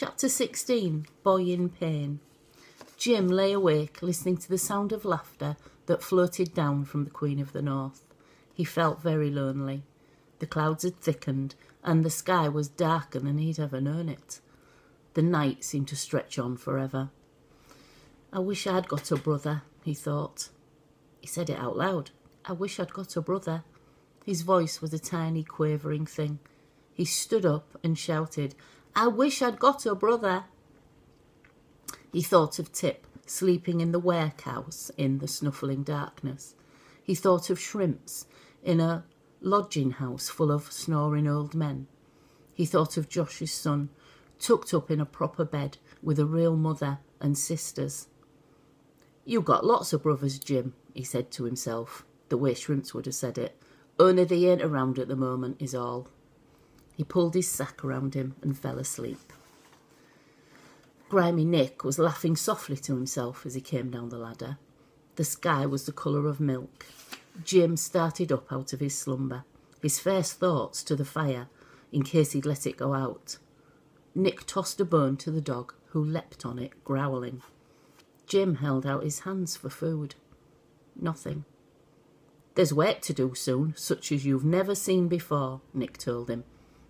Chapter 16. Boy in Pain. Jim lay awake, listening to the sound of laughter that floated down from the Queen of the North. He felt very lonely. The clouds had thickened, and the sky was darker than he'd ever known it. The night seemed to stretch on forever. I wish I'd got a brother, he thought. He said it out loud. I wish I'd got a brother. His voice was a tiny, quavering thing. He stood up and shouted, I wish I'd got a brother. He thought of Tip, sleeping in the warehouse in the snuffling darkness. He thought of Shrimps in a lodging house full of snoring old men. He thought of Josh's son, tucked up in a proper bed with a real mother and sisters. You got lots of brothers, Jim, he said to himself, the way Shrimps would have said it. Only they ain't around at the moment is all. He pulled his sack around him and fell asleep. Grimy Nick was laughing softly to himself as he came down the ladder. The sky was the colour of milk. Jim started up out of his slumber, his first thoughts to the fire, in case he'd let it go out. Nick tossed a bone to the dog, who leapt on it, growling. Jim held out his hands for food. Nothing. There's work to do soon, such as you've never seen before, Nick told him.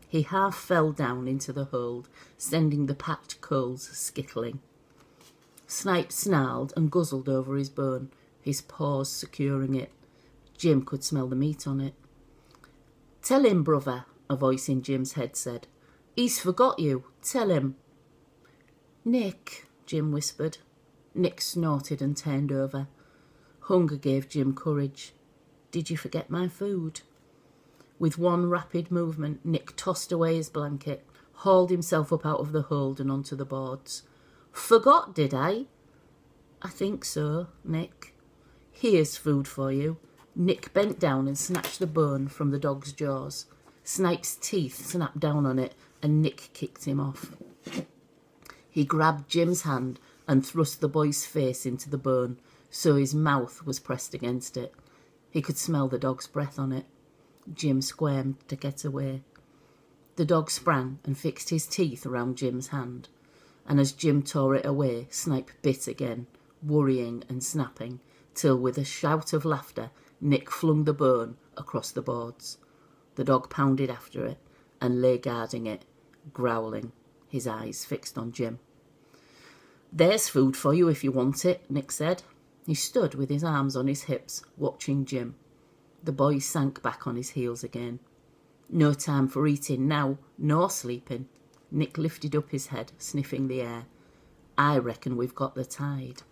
He half fell down into the hold, sending the packed coals skittling. Snipe snarled and guzzled over his bone, his paws securing it. Jim could smell the meat on it. Tell him, brother, a voice in Jim's head said. He's forgot you. Tell him. Nick, Jim whispered. Nick snorted and turned over. Hunger gave Jim courage. Did you forget my food? With one rapid movement, Nick tossed away his blanket, hauled himself up out of the hold and onto the boards. Forgot, did I? I think so, Nick. Here's food for you. Nick bent down and snatched the bone from the dog's jaws. Snipe's teeth snapped down on it and Nick kicked him off. He grabbed Jim's hand and thrust the boy's face into the bone, so his mouth was pressed against it. He could smell the dog's breath on it. Jim squirmed to get away. The dog sprang and fixed his teeth around Jim's hand, and as Jim tore it away, Snipe bit again, worrying and snapping, till with a shout of laughter, Nick flung the bone across the boards. The dog pounded after it and lay guarding it, growling, his eyes fixed on Jim. There's food for you if you want it, Nick said. He stood with his arms on his hips, watching Jim. The boy sank back on his heels again. No time for eating now, nor sleeping. Nick lifted up his head, sniffing the air. I reckon we've got the tide.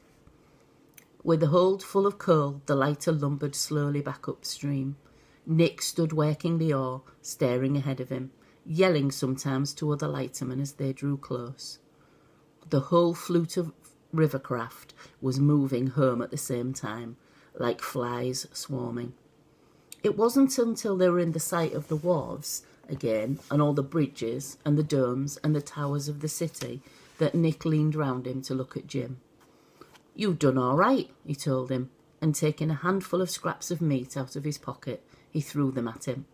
With the hold full of coal, the lighter lumbered slowly back upstream. Nick stood working the oar, staring ahead of him, yelling sometimes to other lightermen as they drew close. The whole fleet of rivercraft was moving home at the same time, like flies swarming. It wasn't until they were in the sight of the wharves again, and all the bridges and the domes and the towers of the city, that Nick leaned round him to look at Jim. You've done all right, he told him, and taking a handful of scraps of meat out of his pocket, he threw them at him,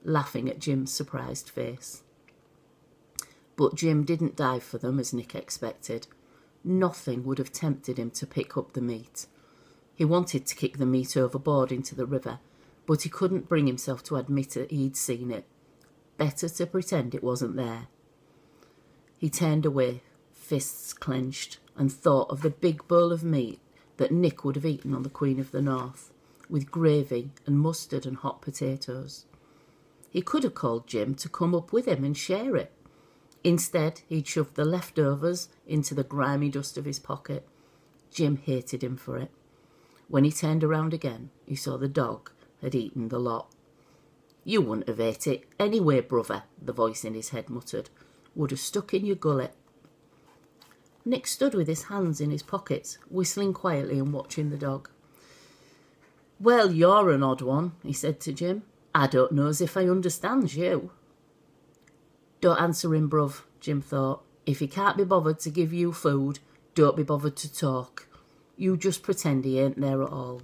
laughing at Jim's surprised face. But Jim didn't dive for them as Nick expected. Nothing would have tempted him to pick up the meat. He wanted to kick the meat overboard into the river, but he couldn't bring himself to admit that he'd seen it. Better to pretend it wasn't there. He turned away, fists clenched, and thought of the big bowl of meat that Nick would have eaten on the Queen of the North, with gravy and mustard and hot potatoes. He could have called Jim to come up with him and share it. Instead, he'd shoved the leftovers into the grimy dust of his pocket. Jim hated him for it. When he turned around again, he saw the dog had eaten the lot. You wouldn't have ate it anyway, brother, the voice in his head muttered. Would have stuck in your gullet. Nick stood with his hands in his pockets, whistling quietly and watching the dog. Well, you're an odd one, he said to Jim. I don't know as if I understands you. Don't answer him, bruv, Jim thought. If he can't be bothered to give you food, don't be bothered to talk. You just pretend he ain't there at all.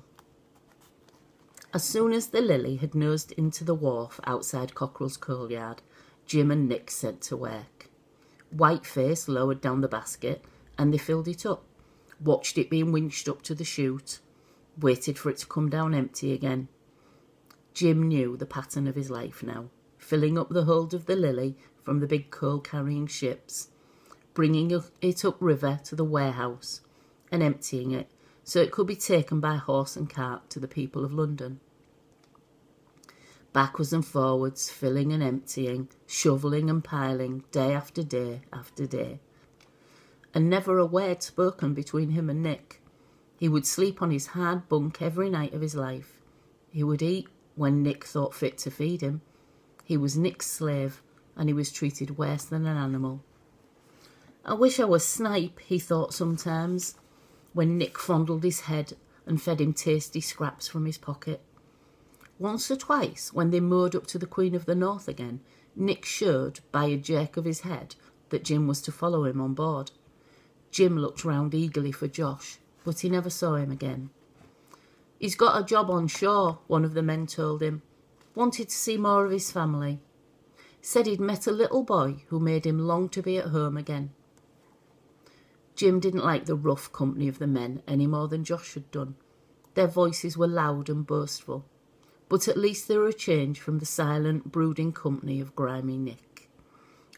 As soon as the Lily had nosed into the wharf outside Cockerell's coal yard, Jim and Nick set to work. Whiteface lowered down the basket and they filled it up, watched it being winched up to the chute, waited for it to come down empty again. Jim knew the pattern of his life now, filling up the hold of the Lily from the big coal-carrying ships, bringing it upriver to the warehouse and emptying it so it could be taken by horse and cart to the people of London. Backwards and forwards, filling and emptying, shovelling and piling, day after day after day. And never a word spoken between him and Nick. He would sleep on his hard bunk every night of his life. He would eat when Nick thought fit to feed him. He was Nick's slave, and he was treated worse than an animal. I wish I was Snipe, he thought sometimes, when Nick fondled his head and fed him tasty scraps from his pocket. Once or twice, when they moored up to the Queen of the North again, Nick showed, by a jerk of his head, that Jim was to follow him on board. Jim looked round eagerly for Josh, but he never saw him again. He's got a job on shore, one of the men told him. Wanted to see more of his family. Said he'd met a little boy who made him long to be at home again. Jim didn't like the rough company of the men any more than Josh had done. Their voices were loud and boastful, but at least they were a change from the silent, brooding company of grimy Nick.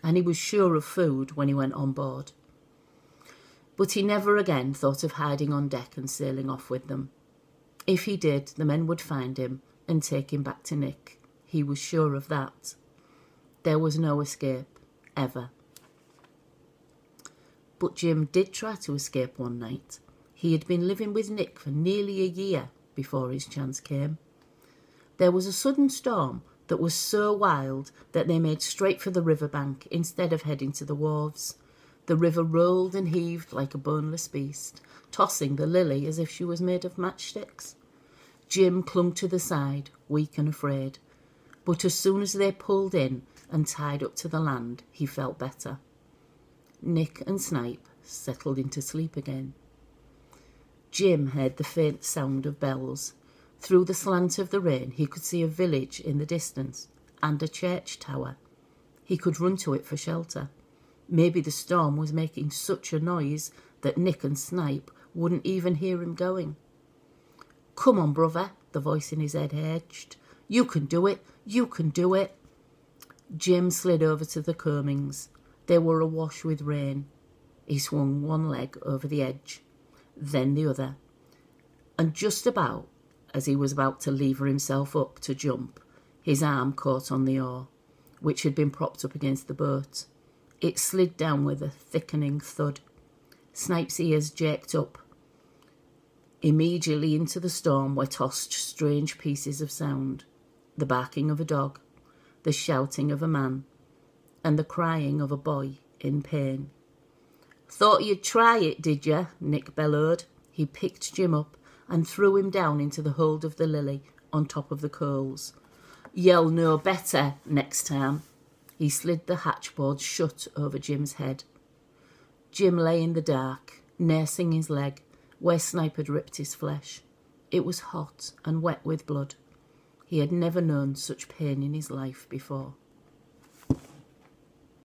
And he was sure of food when he went on board. But he never again thought of hiding on deck and sailing off with them. If he did, the men would find him and take him back to Nick. He was sure of that. There was no escape, ever. But Jim did try to escape one night. He had been living with Nick for nearly a year before his chance came. There was a sudden storm that was so wild that they made straight for the riverbank instead of heading to the wharves. The river rolled and heaved like a boneless beast, tossing the Lily as if she was made of matchsticks. Jim clung to the side, weak and afraid, but as soon as they pulled in and tied up to the land, he felt better. Nick and Snipe settled into sleep again. Jim heard the faint sound of bells. Through the slant of the rain he could see a village in the distance and a church tower. He could run to it for shelter. Maybe the storm was making such a noise that Nick and Snipe wouldn't even hear him going. "Come on, brother," the voice in his head urged. "You can do it, you can do it." Jim slid over to the coamings. They were awash with rain. He swung one leg over the edge, then the other, and just about as he was about to lever himself up to jump, his arm caught on the oar, which had been propped up against the boat. It slid down with a thickening thud. Snipe's ears jerked up. Immediately into the storm were tossed strange pieces of sound, the barking of a dog, the shouting of a man, and the crying of a boy in pain. "Thought you'd try it, did you?" Nick bellowed. He picked Jim up and threw him down into the hold of the Lily on top of the coals. "You'll know better next time." He slid the hatchboard shut over Jim's head. Jim lay in the dark, nursing his leg, where Snipe had ripped his flesh. It was hot and wet with blood. He had never known such pain in his life before.